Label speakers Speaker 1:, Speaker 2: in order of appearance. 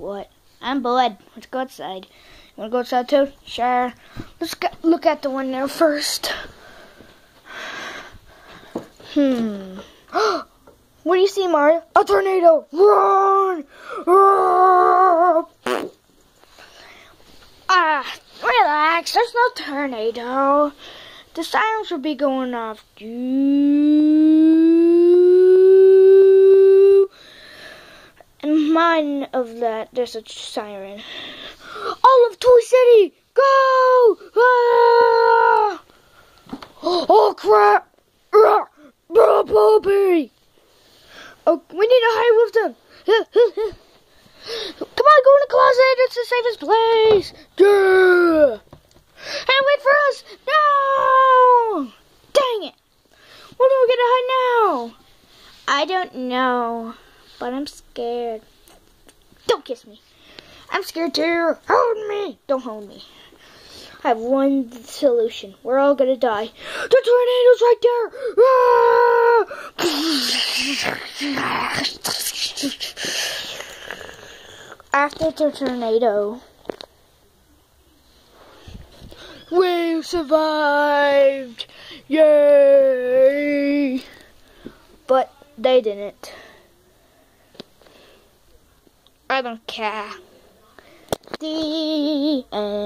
Speaker 1: What? I'm bored. Let's go outside. You wanna go outside too? Sure. Let's look at the one there first. What do you see, Mario? A tornado! Run! Relax. There's no tornado. The sirens will be going off. And mine of that, there's a siren. All of Toy City, go! Ah! Oh crap! Bobby! Oh, we need to hide with them. Come on, go in the closet. It's the safest place. Yeah! Hey, wait for us! No! Dang it! Where do we get to hide now? I don't know, but I'm scared. Don't kiss me. I'm scared too. Hold me. Don't hold me. I have one solution. We're all gonna die. The tornado's right there. After the tornado, we survived. Yay! But they didn't. I don't care. The end.